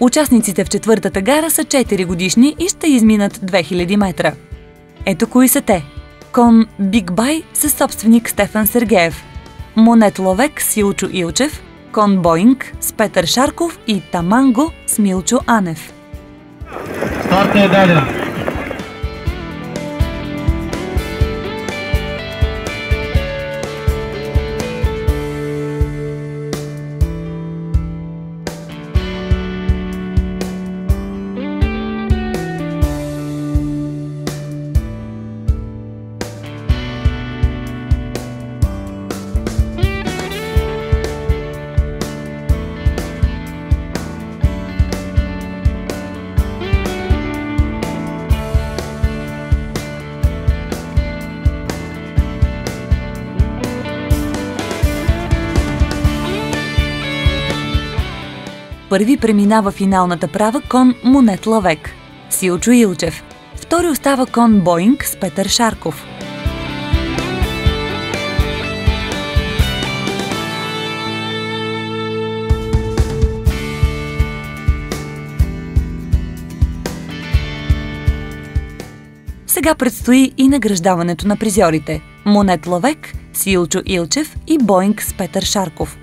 Участниците в четвъртата гара са 4 годишни и ще изминат 2000 метра. Ето кои са те. Кон Биг Бай със собственик Стефан Сергеев, Монет Ловек с Илчо Илчев, Кон Боинг с Петър Шарков и Таманго с Милчо Анев. Стартът е даден. Първи преминава финалната права кон Монет Ловек с Илчо Илчев. Втори остава кон Боинг с Петър Шарков. Сега предстои и награждаването на призьорите – Монет Ловек с Илчо Илчев и Боинг с Петър Шарков.